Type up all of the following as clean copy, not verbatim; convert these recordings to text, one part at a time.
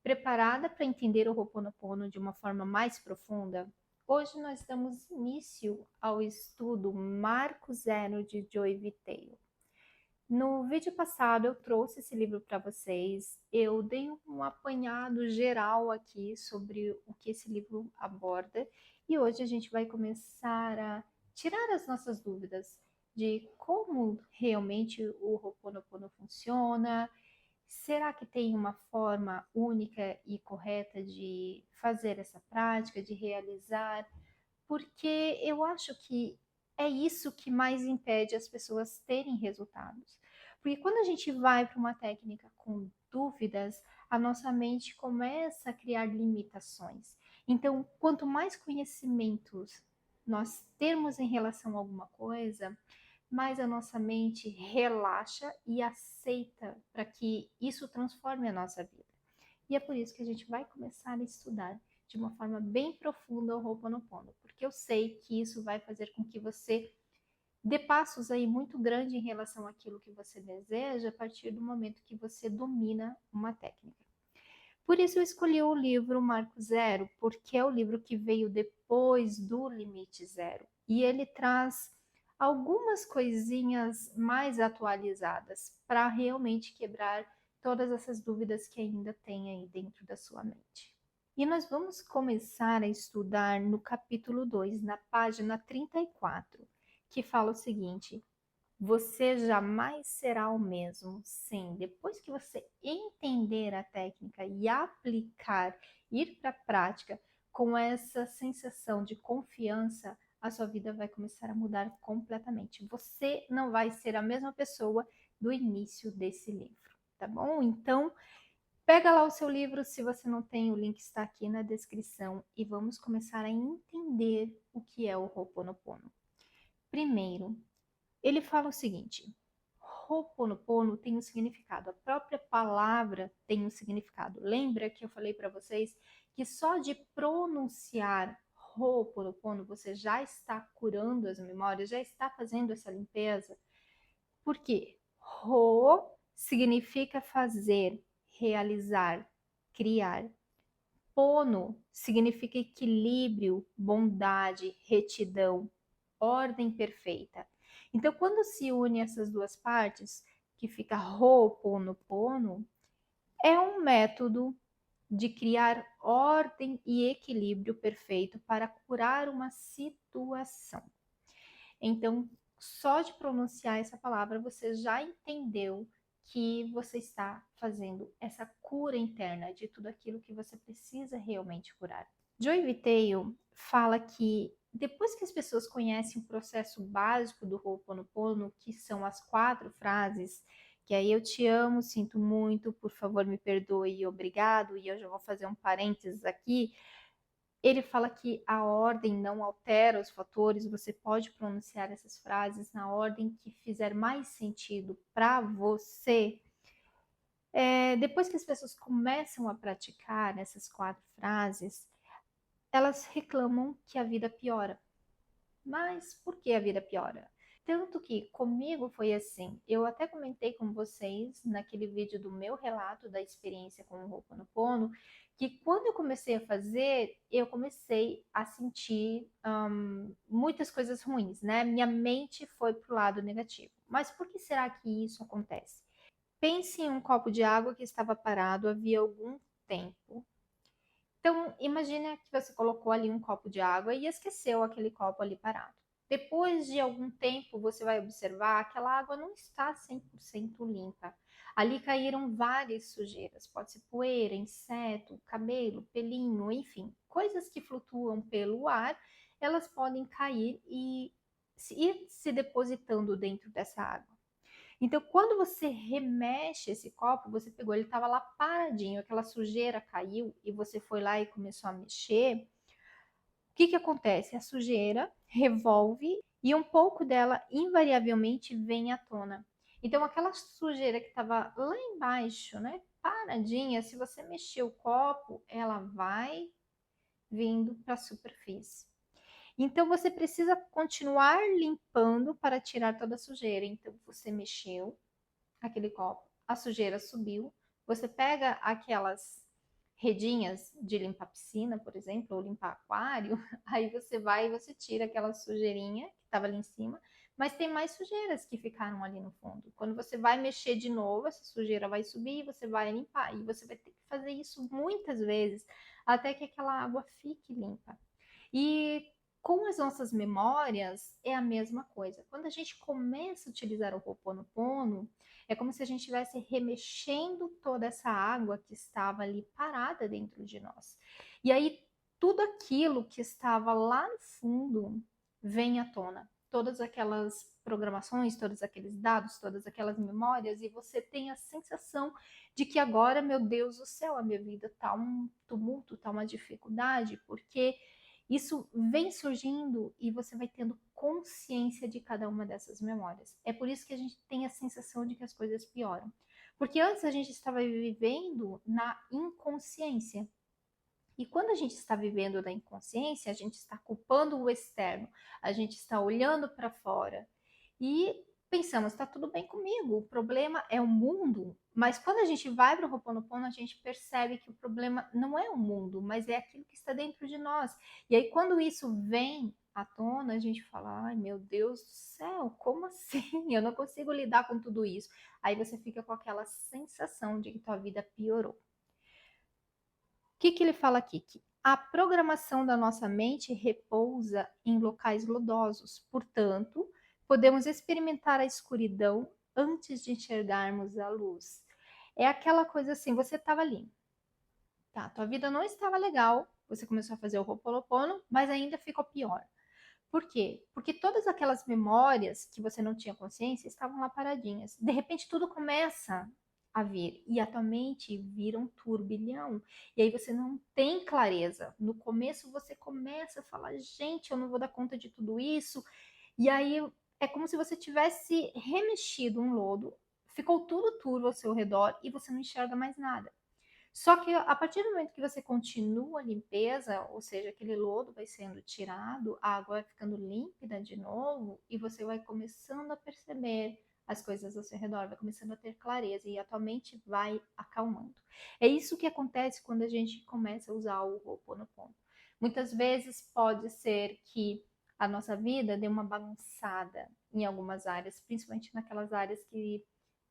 Preparada para entender o Ho'oponopono de uma forma mais profunda? Hoje nós damos início ao estudo Marco Zero de Joy Vitale. No vídeo passado eu trouxe esse livro para vocês, eu dei um apanhado geral aqui sobre o que esse livro aborda e hoje a gente vai começar a tirar as nossas dúvidas de como realmente o Ho'oponopono funciona. Será que tem uma forma única e correta de fazer essa prática, de realizar? Porque eu acho que é isso que mais impede as pessoas terem resultados. Porque quando a gente vai para uma técnica com dúvidas, a nossa mente começa a criar limitações. Então, quanto mais conhecimentos nós termos em relação a alguma coisa, mais a nossa mente relaxa e aceita para que isso transforme a nossa vida. E é por isso que a gente vai começar a estudar de uma forma bem profunda o Ho'oponopono, porque eu sei que isso vai fazer com que você dê passos aí muito grandes em relação àquilo que você deseja a partir do momento que você domina uma técnica. Por isso eu escolhi o livro Marco Zero, porque é o livro que veio depois do Limite Zero. E ele traz algumas coisinhas mais atualizadas para realmente quebrar todas essas dúvidas que ainda tem aí dentro da sua mente. E nós vamos começar a estudar no capítulo 2, na página 34, que fala o seguinte: você jamais será o mesmo. Sim, depois que você entender a técnica e aplicar, ir para a prática com essa sensação de confiança, a sua vida vai começar a mudar completamente. Você não vai ser a mesma pessoa do início desse livro, tá bom? Então, pega lá o seu livro, se você não tem, o link está aqui na descrição e vamos começar a entender o que é o Ho'oponopono. Primeiro, ele fala o seguinte: Ho'oponopono tem um significado, a própria palavra tem um significado. Lembra que eu falei para vocês que só de pronunciar Ho'oponopono você já está curando as memórias, já está fazendo essa limpeza? Por quê? Ho significa fazer, realizar, criar. Pono significa equilíbrio, bondade, retidão, ordem perfeita. Então, quando se une essas duas partes, que fica Ho'oponopono, é um método de criar ordem e equilíbrio perfeito para curar uma situação. Então, só de pronunciar essa palavra, você já entendeu que você está fazendo essa cura interna de tudo aquilo que você precisa realmente curar. Joy Vitale fala que depois que as pessoas conhecem o processo básico do Ho'oponopono, que são as 4 frases, que aí eu te amo, sinto muito, por favor me perdoe e obrigado, e eu já vou fazer um parênteses aqui, ele fala que a ordem não altera os fatores, você pode pronunciar essas frases na ordem que fizer mais sentido para você. Depois que as pessoas começam a praticar essas 4 frases, elas reclamam que a vida piora. Mas por que a vida piora? Tanto que comigo foi assim. Eu até comentei com vocês naquele vídeo do meu relato da experiência com o Ho'oponopono, que quando eu comecei a fazer, eu comecei a sentir muitas coisas ruins, né? Minha mente foi para o lado negativo. Mas por que será que isso acontece? Pense em um copo de água que estava parado havia algum tempo. Então, imagine que você colocou ali um copo de água e esqueceu aquele copo ali parado. Depois de algum tempo, você vai observar que aquela água não está 100% limpa. Ali caíram várias sujeiras, pode ser poeira, inseto, cabelo, pelinho, enfim, coisas que flutuam pelo ar, elas podem cair e ir se depositando dentro dessa água. Então, quando você remexe esse copo, você pegou, ele estava lá paradinho, aquela sujeira caiu e você foi lá e começou a mexer. O que acontece? A sujeira revolve e um pouco dela invariavelmente vem à tona. Então, aquela sujeira que estava lá embaixo, né, paradinha, se você mexer o copo, ela vai vindo para a superfície. Então, você precisa continuar limpando para tirar toda a sujeira. Então, você mexeu aquele copo, a sujeira subiu, você pega aquelas redinhas de limpar piscina, por exemplo, ou limpar aquário, aí você vai e você tira aquela sujeirinha que estava ali em cima, mas tem mais sujeiras que ficaram ali no fundo. Quando você vai mexer de novo, essa sujeira vai subir, você vai limpar, e você vai ter que fazer isso muitas vezes, até que aquela água fique limpa. E com as nossas memórias é a mesma coisa. Quando a gente começa a utilizar o Ho'oponopono, é como se a gente estivesse remexendo toda essa água que estava ali parada dentro de nós. E aí tudo aquilo que estava lá no fundo vem à tona. Todas aquelas programações, todos aqueles dados, todas aquelas memórias, e você tem a sensação de que agora, meu Deus do céu, a minha vida tá um tumulto, tá uma dificuldade, porque isso vem surgindo e você vai tendo consciência de cada uma dessas memórias. É por isso que a gente tem a sensação de que as coisas pioram. Porque antes a gente estava vivendo na inconsciência. E quando a gente está vivendo na inconsciência, a gente está culpando o externo, a gente está olhando para fora e pensamos, está tudo bem comigo, o problema é o mundo. Mas quando a gente vai para o Ho'oponopono, a gente percebe que o problema não é o mundo, mas é aquilo que está dentro de nós. E aí quando isso vem à tona, a gente fala, ai meu Deus do céu, como assim? Eu não consigo lidar com tudo isso. Aí você fica com aquela sensação de que tua vida piorou. O que ele fala aqui? Que a programação da nossa mente repousa em locais lodosos, portanto, podemos experimentar a escuridão antes de enxergarmos a luz. É aquela coisa assim, você estava ali, tá? Tua vida não estava legal, você começou a fazer o Ho'oponopono, mas ainda ficou pior. Por quê? Porque todas aquelas memórias que você não tinha consciência estavam lá paradinhas. De repente tudo começa a vir e a tua mente vira um turbilhão. E aí você não tem clareza. No começo você começa a falar, gente, eu não vou dar conta de tudo isso. E aí é como se você tivesse remexido um lodo, ficou tudo turvo ao seu redor e você não enxerga mais nada. Só que a partir do momento que você continua a limpeza, ou seja, aquele lodo vai sendo tirado, a água vai ficando límpida de novo e você vai começando a perceber as coisas ao seu redor, vai começando a ter clareza e a tua mente vai acalmando. É isso que acontece quando a gente começa a usar o Ho'oponopono. Muitas vezes pode ser que a nossa vida dê uma bagunçada em algumas áreas, principalmente naquelas áreas que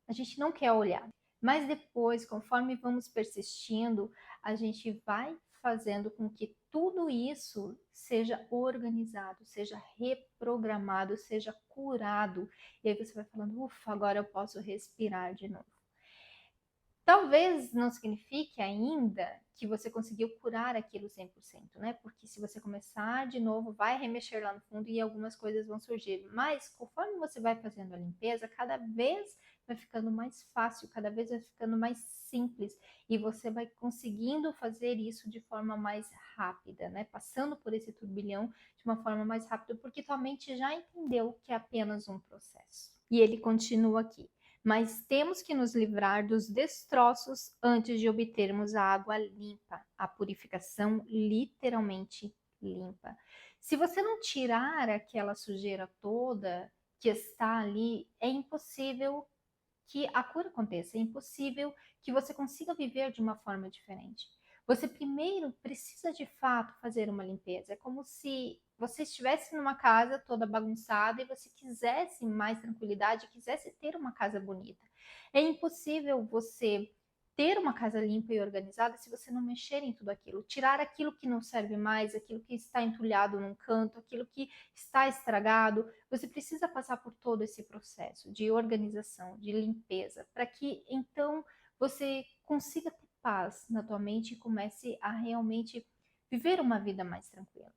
a gente não quer olhar. Mas depois, conforme vamos persistindo, a gente vai fazendo com que tudo isso seja organizado, seja reprogramado, seja curado. E aí você vai falando, ufa, agora eu posso respirar de novo. Talvez não signifique ainda que você conseguiu curar aquilo 100%, né? Porque se você começar de novo, vai remexer lá no fundo e algumas coisas vão surgir. Mas conforme você vai fazendo a limpeza, cada vez vai ficando mais fácil, cada vez vai ficando mais simples e você vai conseguindo fazer isso de forma mais rápida, né? Passando por esse turbilhão de uma forma mais rápida, porque tua mente já entendeu que é apenas um processo. E ele continua aqui. Mas temos que nos livrar dos destroços antes de obtermos a água limpa, a purificação literalmente limpa. Se você não tirar aquela sujeira toda que está ali, é impossível que a cura aconteça, é impossível que você consiga viver de uma forma diferente. Você primeiro precisa de fato fazer uma limpeza. É como se você estivesse numa casa toda bagunçada e você quisesse mais tranquilidade, quisesse ter uma casa bonita. É impossível você ter uma casa limpa e organizada se você não mexer em tudo aquilo, tirar aquilo que não serve mais, aquilo que está entulhado num canto, aquilo que está estragado. Você precisa passar por todo esse processo de organização, de limpeza, para que então você consiga ter paz na tua mente e comece a realmente viver uma vida mais tranquila.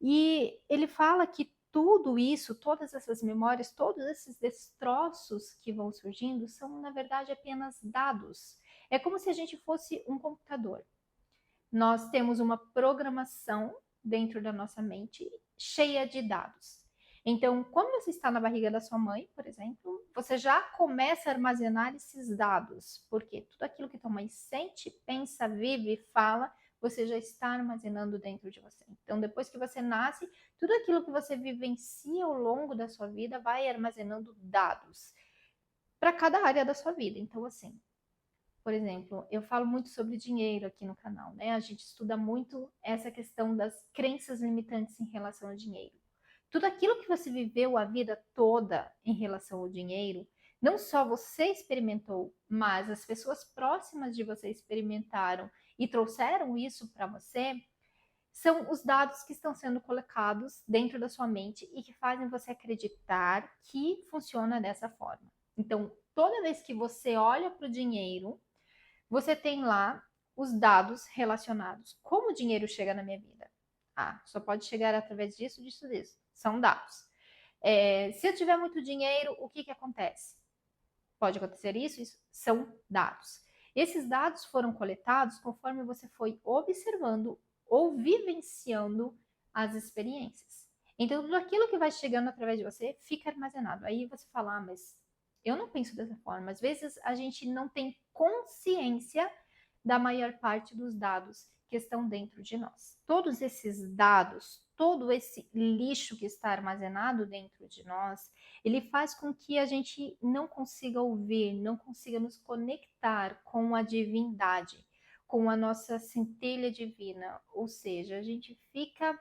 E ele fala que tudo isso, todas essas memórias, todos esses destroços que vão surgindo são, na verdade, apenas dados. É como se a gente fosse um computador. Nós temos uma programação dentro da nossa mente cheia de dados. Então, quando você está na barriga da sua mãe, por exemplo, você já começa a armazenar esses dados, porque tudo aquilo que tua mãe sente, pensa, vive, fala, você já está armazenando dentro de você. Então, depois que você nasce, tudo aquilo que você vivencia ao longo da sua vida vai armazenando dados para cada área da sua vida. Então, assim, Por exemplo, eu falo muito sobre dinheiro aqui no canal, né? A gente estuda muito essa questão das crenças limitantes em relação ao dinheiro. Tudo aquilo que você viveu a vida toda em relação ao dinheiro, não só você experimentou, mas as pessoas próximas de você experimentaram e trouxeram isso para você, são os dados que estão sendo colocados dentro da sua mente e que fazem você acreditar que funciona dessa forma. Então, toda vez que você olha para o dinheiro, você tem lá os dados relacionados. Como o dinheiro chega na minha vida? Ah, só pode chegar através disso, disso, disso. São dados. Se eu tiver muito dinheiro, o que, que acontece? Pode acontecer isso, isso são dados. Esses dados foram coletados conforme você foi observando ou vivenciando as experiências. Então, tudo aquilo que vai chegando através de você fica armazenado. Aí você fala, mas eu não penso dessa forma. Às vezes a gente não tem consciência da maior parte dos dados que estão dentro de nós. Todos esses dados, todo esse lixo que está armazenado dentro de nós, ele faz com que a gente não consiga ouvir, não consiga nos conectar com a divindade, com a nossa centelha divina. Ou seja, a gente fica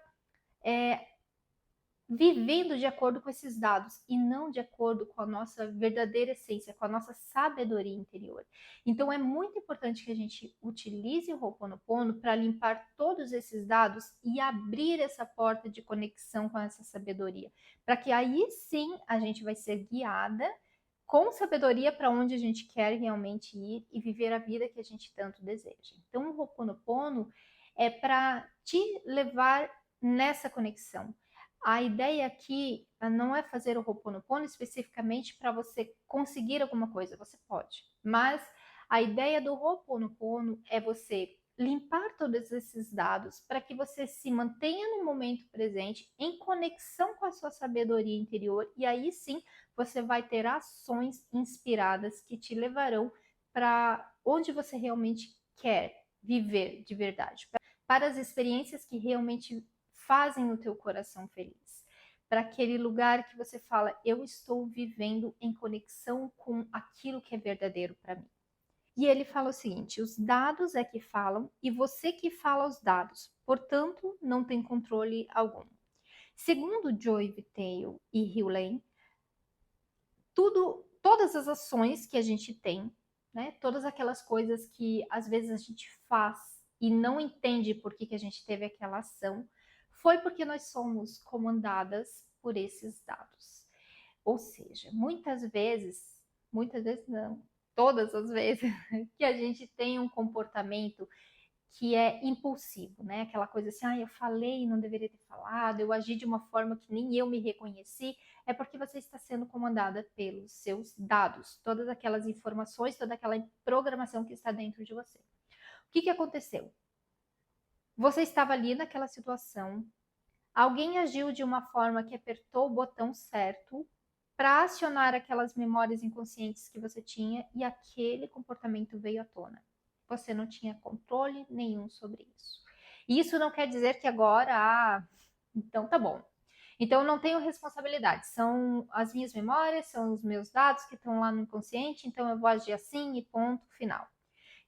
vivendo de acordo com esses dados e não de acordo com a nossa verdadeira essência, com a nossa sabedoria interior. Então é muito importante que a gente utilize o Ho'oponopono para limpar todos esses dados e abrir essa porta de conexão com essa sabedoria, para que aí sim a gente vai ser guiada com sabedoria para onde a gente quer realmente ir e viver a vida que a gente tanto deseja. Então o Ho'oponopono é para te levar nessa conexão. A ideia aqui não é fazer o Ho'oponopono especificamente para você conseguir alguma coisa, você pode. Mas a ideia do Ho'oponopono é você limpar todos esses dados para que você se mantenha no momento presente, em conexão com a sua sabedoria interior, e aí sim você vai ter ações inspiradas que te levarão para onde você realmente quer viver de verdade, para as experiências que realmente fazem o teu coração feliz. Para aquele lugar que você fala, eu estou vivendo em conexão com aquilo que é verdadeiro para mim. E ele fala o seguinte: os dados é que falam e você que fala os dados, portanto, não tem controle algum. Segundo Joy Vitale e Hugh Lane, todas as ações que a gente tem, né, todas aquelas coisas que às vezes a gente faz e não entende por que a gente teve aquela ação, foi porque nós somos comandadas por esses dados. Ou seja, muitas vezes não, todas as vezes que a gente tem um comportamento que é impulsivo, né? Aquela coisa assim, ah, eu falei e não deveria ter falado, eu agi de uma forma que nem eu me reconheci, é porque você está sendo comandada pelos seus dados, todas aquelas informações, toda aquela programação que está dentro de você. O que aconteceu? Você estava ali naquela situação, alguém agiu de uma forma que apertou o botão certo para acionar aquelas memórias inconscientes que você tinha e aquele comportamento veio à tona. Você não tinha controle nenhum sobre isso. E isso não quer dizer que agora, então tá bom. Então eu não tenho responsabilidade. São as minhas memórias, são os meus dados que estão lá no inconsciente, então eu vou agir assim e ponto final.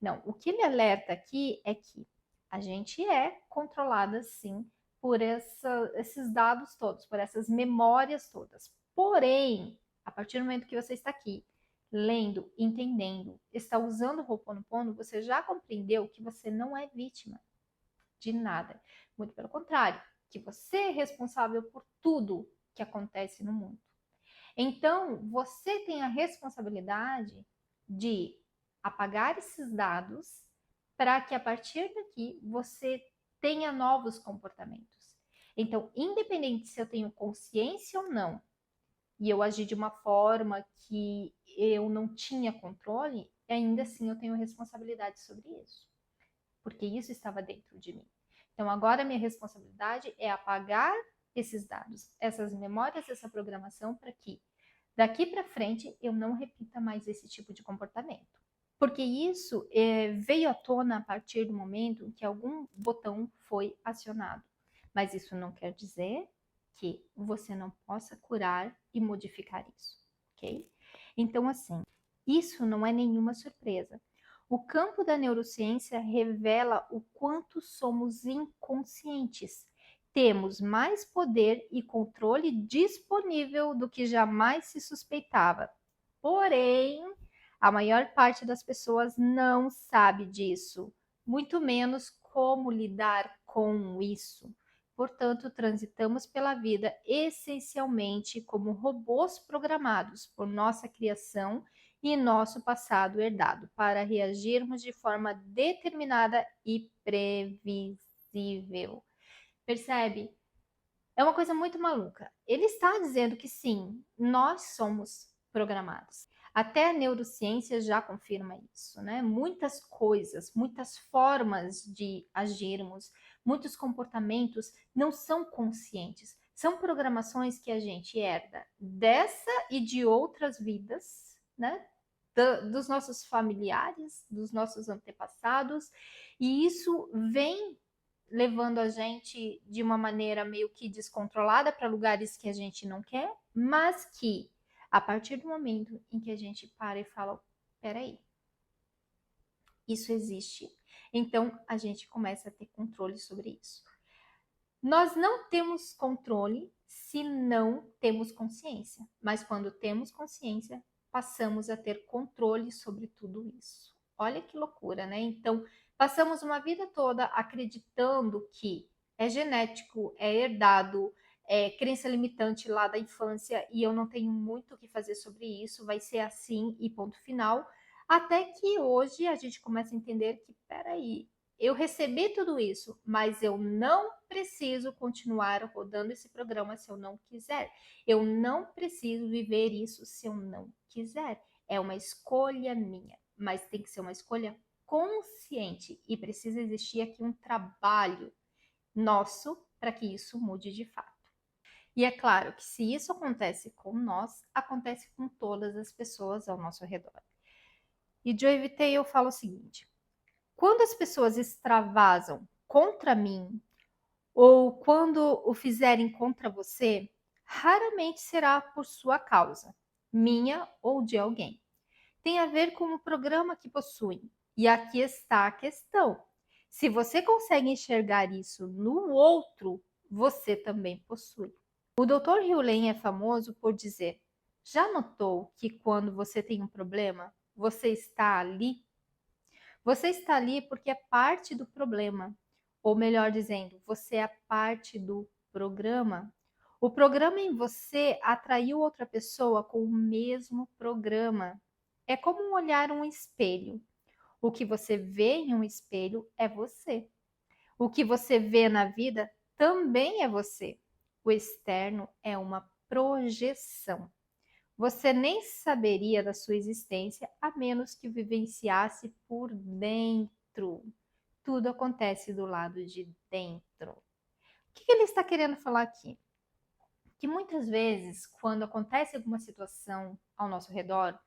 Não, o que me alerta aqui é que a gente é controlada sim por esses dados todos, por essas memórias todas. Porém, a partir do momento que você está aqui, lendo, entendendo, está usando o Ho'oponopono, você já compreendeu que você não é vítima de nada. Muito pelo contrário, que você é responsável por tudo que acontece no mundo. Então, você tem a responsabilidade de apagar esses dados para que a partir daqui você tenha novos comportamentos. Então, independente se eu tenho consciência ou não, e eu agi de uma forma que eu não tinha controle, ainda assim eu tenho responsabilidade sobre isso, porque isso estava dentro de mim. Então, agora a minha responsabilidade é apagar esses dados, essas memórias, essa programação, para que daqui para frente eu não repita mais esse tipo de comportamento. Porque isso veio à tona a partir do momento em que algum botão foi acionado. Mas isso não quer dizer que você não possa curar e modificar isso, ok? Então, assim, isso não é nenhuma surpresa. O campo da neurociência revela o quanto somos inconscientes. Temos mais poder e controle disponível do que jamais se suspeitava. Porém, a maior parte das pessoas não sabe disso, muito menos como lidar com isso. Portanto, transitamos pela vida essencialmente como robôs programados por nossa criação e nosso passado herdado, para reagirmos de forma determinada e previsível. Percebe? É uma coisa muito maluca. Ele está dizendo que sim, nós somos programados. Até a neurociência já confirma isso, né? Muitas coisas, muitas formas de agirmos, muitos comportamentos não são conscientes. São programações que a gente herda dessa e de outras vidas, né? Dos nossos familiares, dos nossos antepassados, e isso vem levando a gente de uma maneira meio que descontrolada para lugares que a gente não quer, mas que a partir do momento em que a gente para e fala, peraí, isso existe, então a gente começa a ter controle sobre isso. Nós não temos controle se não temos consciência, mas quando temos consciência, passamos a ter controle sobre tudo isso. Olha que loucura, né? Então, passamos uma vida toda acreditando que é genético, é herdado, é crença limitante lá da infância e eu não tenho muito o que fazer sobre isso, vai ser assim e ponto final. Até que hoje a gente começa a entender que, peraí, eu recebi tudo isso, mas eu não preciso continuar rodando esse programa se eu não quiser. Eu não preciso viver isso se eu não quiser. É uma escolha minha, mas tem que ser uma escolha consciente e precisa existir aqui um trabalho nosso para que isso mude de fato. E é claro que se isso acontece com nós, acontece com todas as pessoas ao nosso redor. E Joy Vitale fala o seguinte: quando as pessoas extravasam contra mim ou quando o fizerem contra você, raramente será por sua causa, minha ou de alguém. Tem a ver com o programa que possuem. E aqui está a questão. Se você consegue enxergar isso no outro, você também possui. O Dr. Hewlett é famoso por dizer: já notou que quando você tem um problema, você está ali? Você está ali porque é parte do problema. Ou melhor dizendo, você é parte do programa. O programa em você atraiu outra pessoa com o mesmo programa. É como olhar um espelho. O que você vê em um espelho é você. O que você vê na vida também é você. O externo é uma projeção. Você nem saberia da sua existência a menos que o vivenciasse por dentro. Tudo acontece do lado de dentro. O que ele está querendo falar aqui? Que muitas vezes, quando acontece alguma situação ao nosso redor,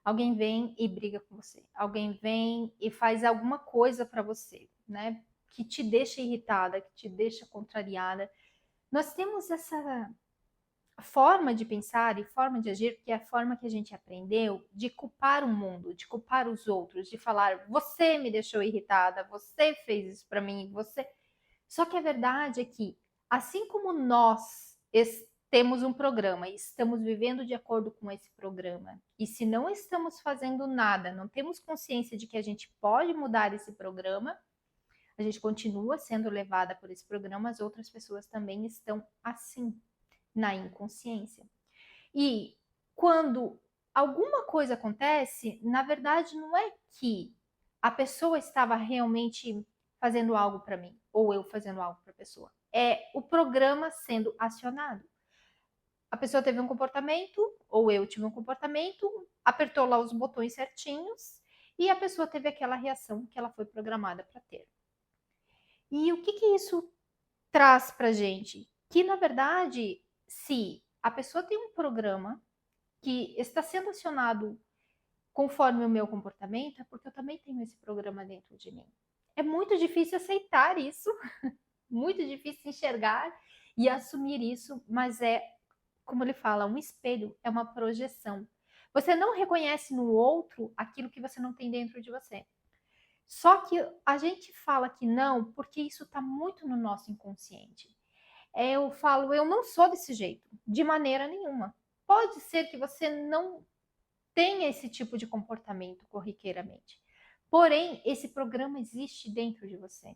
alguém vem e briga com você, alguém vem e faz alguma coisa para você, né? Que te deixa irritada, que te deixa contrariada. Nós temos essa forma de pensar e forma de agir, que é a forma que a gente aprendeu de culpar o mundo, de culpar os outros, de falar: você me deixou irritada, você fez isso para mim, você. Só que a verdade é que, assim como nós temos um programa e estamos vivendo de acordo com esse programa, e se não estamos fazendo nada, não temos consciência de que a gente pode mudar esse programa, a gente continua sendo levada por esse programa, as outras pessoas também estão assim, na inconsciência. E quando alguma coisa acontece, na verdade não é que a pessoa estava realmente fazendo algo para mim ou eu fazendo algo para a pessoa. É o programa sendo acionado. A pessoa teve um comportamento ou eu tive um comportamento, apertou lá os botões certinhos e a pessoa teve aquela reação que ela foi programada para ter. E o que isso traz para gente? Que na verdade, se a pessoa tem um programa que está sendo acionado conforme o meu comportamento, é porque eu também tenho esse programa dentro de mim. É muito difícil aceitar isso, muito difícil enxergar e assumir isso, mas é, como ele fala, um espelho, é uma projeção. Você não reconhece no outro aquilo que você não tem dentro de você. Só que a gente fala que não porque isso está muito no nosso inconsciente. Eu falo, eu não sou desse jeito, de maneira nenhuma. Pode ser que você não tenha esse tipo de comportamento corriqueiramente. Porém, esse programa existe dentro de você.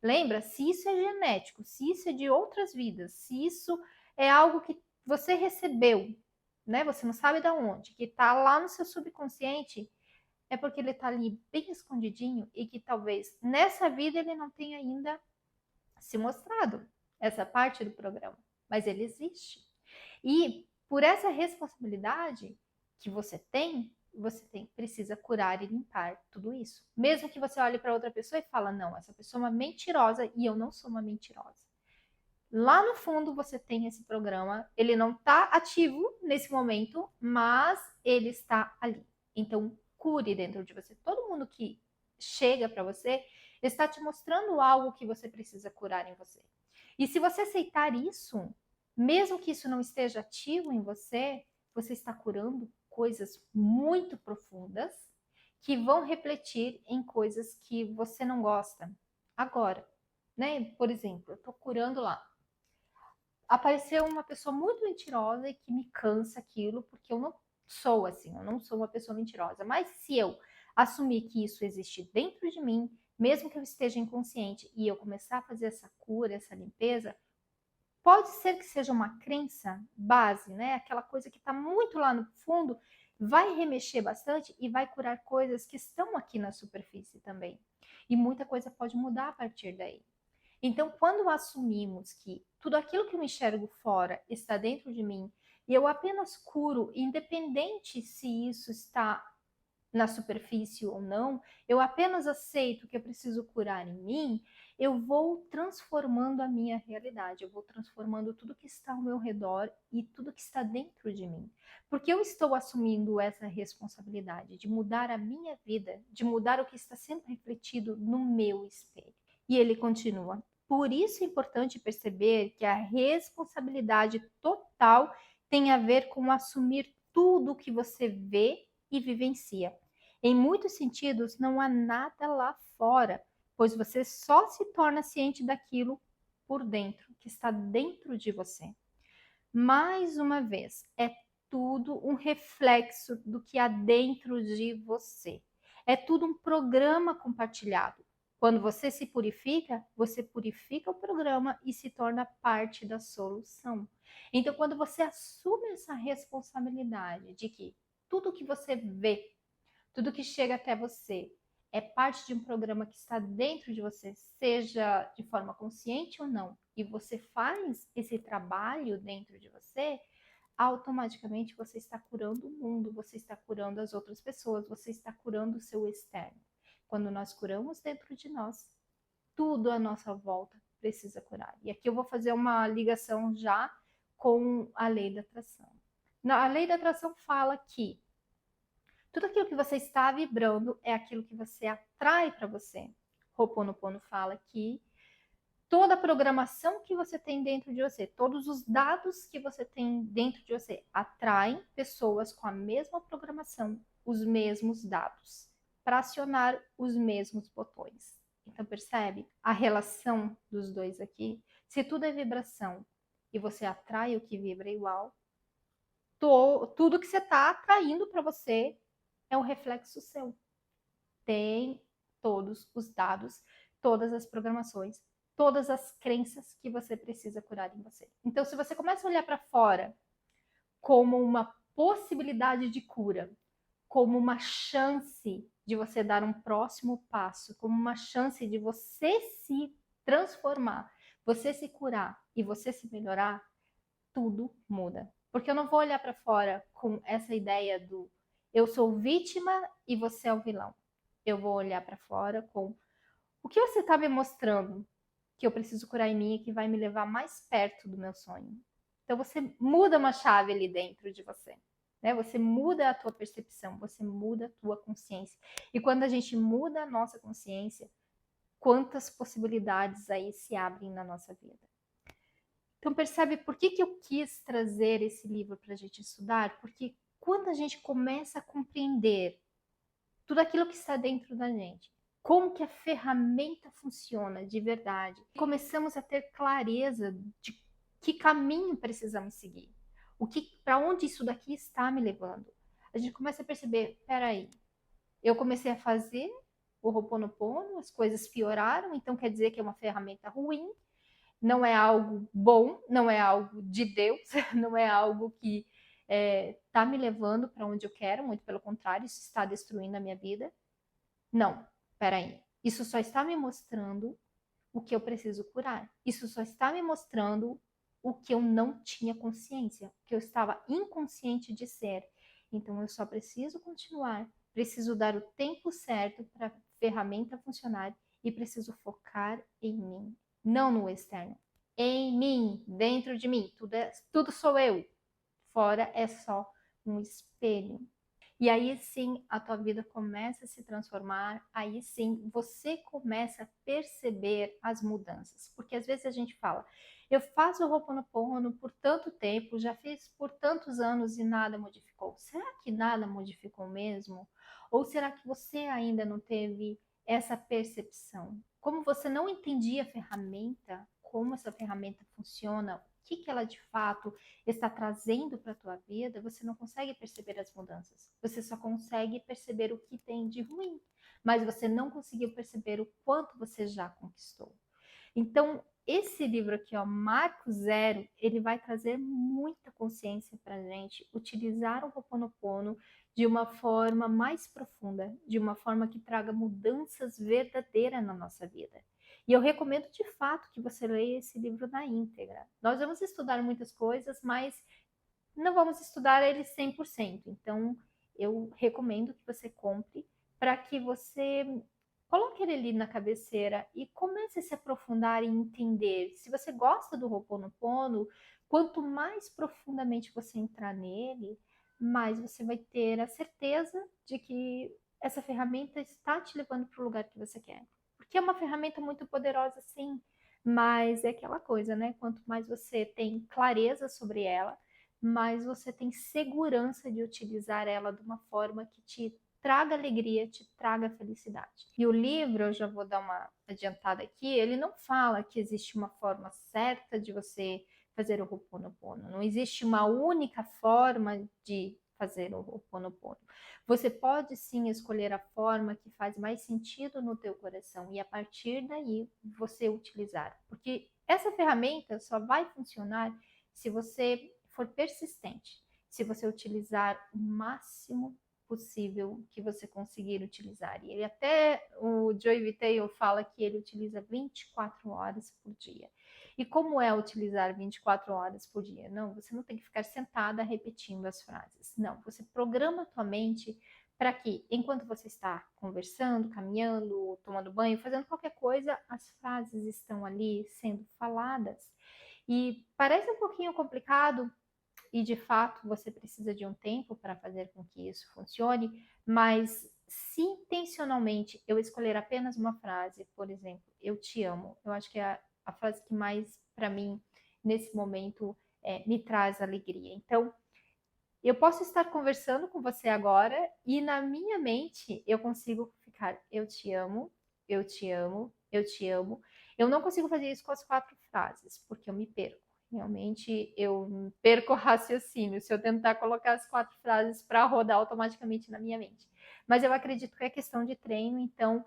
Lembra? Se isso é genético, se isso é de outras vidas, se isso é algo que você recebeu, né? Você não sabe de onde, que está lá no seu subconsciente, é porque ele está ali bem escondidinho e que talvez nessa vida ele não tenha ainda se mostrado essa parte do programa, mas ele existe. E por essa responsabilidade que você precisa curar e limpar tudo isso. Mesmo que você olhe para outra pessoa e fala, não, essa pessoa é uma mentirosa e eu não sou uma mentirosa. Lá no fundo você tem esse programa, ele não está ativo nesse momento, mas ele está ali. Então cure dentro de você. Todo mundo que chega para você está te mostrando algo que você precisa curar em você. E se você aceitar isso, mesmo que isso não esteja ativo em você, você está curando coisas muito profundas que vão refletir em coisas que você não gosta. Agora, né? Por exemplo, eu estou curando lá. Apareceu uma pessoa muito mentirosa e que me cansa aquilo, porque eu não sou assim, eu não sou uma pessoa mentirosa. Mas se eu assumir que isso existe dentro de mim, mesmo que eu esteja inconsciente, e eu começar a fazer essa cura, essa limpeza, pode ser que seja uma crença base, né? Aquela coisa que está muito lá no fundo, vai remexer bastante e vai curar coisas que estão aqui na superfície também. E muita coisa pode mudar a partir daí. Então, quando assumimos que tudo aquilo que eu enxergo fora está dentro de mim e eu apenas curo, independente se isso está na superfície ou não, eu apenas aceito que eu preciso curar em mim, eu vou transformando a minha realidade, eu vou transformando tudo que está ao meu redor e tudo que está dentro de mim. Porque eu estou assumindo essa responsabilidade de mudar a minha vida, de mudar o que está sendo refletido no meu espelho. E ele continua. Por isso é importante perceber que a responsabilidade total tem a ver com assumir tudo que você vê e vivencia. Em muitos sentidos, não há nada lá fora, pois você só se torna ciente daquilo por dentro, que está dentro de você. Mais uma vez, é tudo um reflexo do que há dentro de você. É tudo um programa compartilhado. Quando você se purifica, você purifica o programa e se torna parte da solução. Então, quando você assume essa responsabilidade de que tudo que você vê, tudo que chega até você é parte de um programa que está dentro de você, seja de forma consciente ou não, e você faz esse trabalho dentro de você, automaticamente você está curando o mundo, você está curando as outras pessoas, você está curando o seu externo. Quando nós curamos dentro de nós, tudo à nossa volta precisa curar. E aqui eu vou fazer uma ligação já com a lei da atração. A lei da atração fala que tudo aquilo que você está vibrando é aquilo que você atrai para você. Ho'oponopono fala que toda a programação que você tem dentro de você, todos os dados que você tem dentro de você, atraem pessoas com a mesma programação, os mesmos dados, para acionar os mesmos botões. Então, percebe a relação dos dois aqui? Se tudo é vibração e você atrai o que vibra igual, tudo que você está atraindo para você é um reflexo seu. Tem todos os dados, todas as programações, todas as crenças que você precisa curar em você. Então, se você começa a olhar para fora como uma possibilidade de cura, como uma chance de você dar um próximo passo, como uma chance de você se transformar, você se curar e você se melhorar, tudo muda. Porque eu não vou olhar para fora com essa ideia do eu sou vítima e você é o vilão. Eu vou olhar para fora com o que você está me mostrando que eu preciso curar em mim e que vai me levar mais perto do meu sonho. Então você muda uma chave ali dentro de você. Né? Você muda a tua percepção, você muda a tua consciência. E quando a gente muda a nossa consciência, quantas possibilidades aí se abrem na nossa vida. Então percebe por que eu quis trazer esse livro para a gente estudar? Porque quando a gente começa a compreender tudo aquilo que está dentro da gente, como que a ferramenta funciona de verdade. Começamos a ter clareza de que caminho precisamos seguir, para onde isso daqui está me levando. A gente começa a perceber, peraí, eu comecei a fazer o Ho'oponopono, as coisas pioraram, então quer dizer que é uma ferramenta ruim, não é algo bom, não é algo de Deus, não é algo que está me levando para onde eu quero, muito pelo contrário, isso está destruindo a minha vida. Não, peraí, isso só está me mostrando o que eu preciso curar, isso só está me mostrando o que eu não tinha consciência, o que eu estava inconsciente de ser. Então eu só preciso continuar, preciso dar o tempo certo para a ferramenta funcionar e preciso focar em mim, não no externo. Em mim, dentro de mim, tudo sou eu. Fora é só um espelho. E aí sim a tua vida começa a se transformar, aí sim você começa a perceber as mudanças. Porque às vezes a gente fala, eu faço o Ho'oponopono por tanto tempo, já fiz por tantos anos e nada modificou. Será que nada modificou mesmo? Ou será que você ainda não teve essa percepção? Como você não entendia a ferramenta, como essa ferramenta funciona, o que ela de fato está trazendo para a tua vida, você não consegue perceber as mudanças. Você só consegue perceber o que tem de ruim, mas você não conseguiu perceber o quanto você já conquistou. Então, esse livro aqui, ó, Marco Zero, ele vai trazer muita consciência para a gente utilizar o Ho'oponopono de uma forma mais profunda, de uma forma que traga mudanças verdadeiras na nossa vida. E eu recomendo de fato que você leia esse livro na íntegra. Nós vamos estudar muitas coisas, mas não vamos estudar ele 100%. Então, eu recomendo que você compre para que você coloque ele ali na cabeceira e comece a se aprofundar e entender. Se você gosta do Ho'oponopono, quanto mais profundamente você entrar nele, mais você vai ter a certeza de que essa ferramenta está te levando para o lugar que você quer. Porque é uma ferramenta muito poderosa, sim, mas é aquela coisa, né? Quanto mais você tem clareza sobre ela, mais você tem segurança de utilizar ela de uma forma que te traga alegria, te traga felicidade. E o livro, eu já vou dar uma adiantada aqui, ele não fala que existe uma forma certa de você fazer o Ho'oponopono. Não existe uma única forma de fazer o Ho'oponopono. Você pode sim escolher a forma que faz mais sentido no teu coração e a partir daí você utilizar. Porque essa ferramenta só vai funcionar se você for persistente, se você utilizar o máximo possível que você conseguir utilizar. E ele até, o Joy Vitale fala que ele utiliza 24 horas por dia. E como é utilizar 24 horas por dia? Não, você não tem que ficar sentada repetindo as frases. Não, você programa a tua mente para que, enquanto você está conversando, caminhando, tomando banho, fazendo qualquer coisa, as frases estão ali sendo faladas. E parece um pouquinho complicado, e de fato você precisa de um tempo para fazer com que isso funcione, mas se intencionalmente eu escolher apenas uma frase, por exemplo, eu te amo, eu acho que é a frase que mais, para mim, nesse momento, me traz alegria. Então, eu posso estar conversando com você agora e na minha mente eu consigo ficar, eu te amo, eu te amo, eu te amo. Eu não consigo fazer isso com as 4 frases, porque eu me perco. Realmente eu perco o raciocínio se eu tentar colocar as 4 frases para rodar automaticamente na minha mente. Mas eu acredito que é questão de treino, então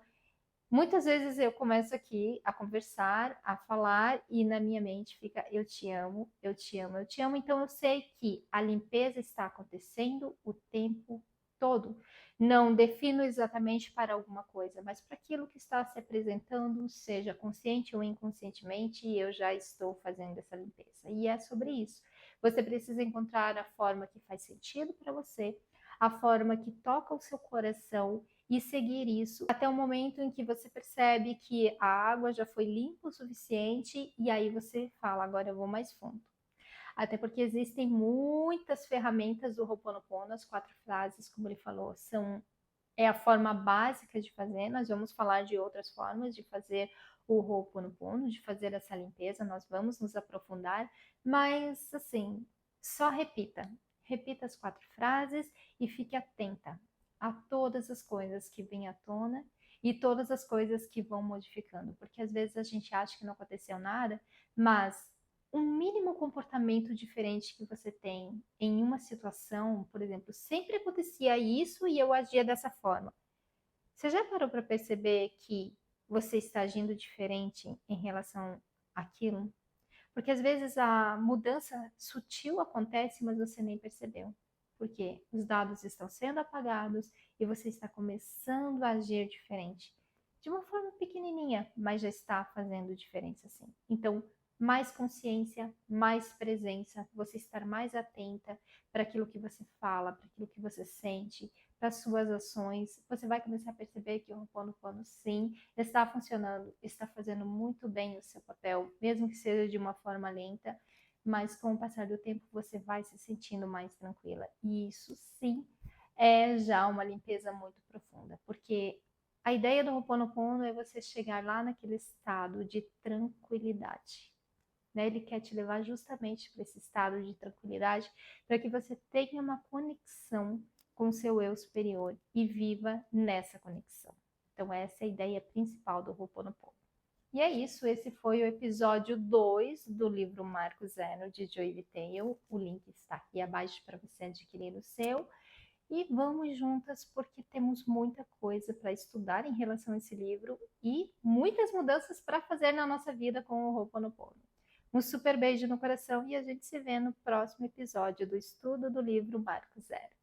muitas vezes eu começo aqui a conversar, a falar e na minha mente fica eu te amo, eu te amo, eu te amo. Então eu sei que a limpeza está acontecendo o tempo todo. Não defino exatamente para alguma coisa, mas para aquilo que está se apresentando, seja consciente ou inconscientemente, eu já estou fazendo essa limpeza. E é sobre isso. Você precisa encontrar a forma que faz sentido para você, a forma que toca o seu coração e seguir isso até o momento em que você percebe que a água já foi limpa o suficiente e aí você fala, agora eu vou mais fundo. Até porque existem muitas ferramentas do Ho'oponopono, as 4 frases, como ele falou, é a forma básica de fazer. Nós vamos falar de outras formas de fazer o Ho'oponopono, de fazer essa limpeza, nós vamos nos aprofundar, mas assim, só repita. Repita as 4 frases e fique atenta a todas as coisas que vêm à tona e todas as coisas que vão modificando, porque às vezes a gente acha que não aconteceu nada, mas um mínimo comportamento diferente que você tem em uma situação, por exemplo, sempre acontecia isso e eu agia dessa forma. Você já parou para perceber que você está agindo diferente em relação àquilo? Porque às vezes a mudança sutil acontece, mas você nem percebeu. Porque os dados estão sendo apagados e você está começando a agir diferente. De uma forma pequenininha, mas já está fazendo diferença sim. Então, mais consciência, mais presença, você estar mais atenta para aquilo que você fala, para aquilo que você sente, para as suas ações. Você vai começar a perceber que o Ho'oponopono sim está funcionando, está fazendo muito bem o seu papel, mesmo que seja de uma forma lenta, mas com o passar do tempo você vai se sentindo mais tranquila. E isso sim é já uma limpeza muito profunda, porque a ideia do Ho'oponopono é você chegar lá naquele estado de tranquilidade. Né? Ele quer te levar justamente para esse estado de tranquilidade, para que você tenha uma conexão com o seu eu superior e viva nessa conexão. Então, essa é a ideia principal do Ho'oponopono. E é isso, esse foi o episódio 2 do livro Marco Zero, de Joy Vitale. O link está aqui abaixo para você adquirir o seu. E vamos juntas, porque temos muita coisa para estudar em relação a esse livro e muitas mudanças para fazer na nossa vida com o Ho'oponopono. Um super beijo no coração e a gente se vê no próximo episódio do estudo do livro Marco Zero.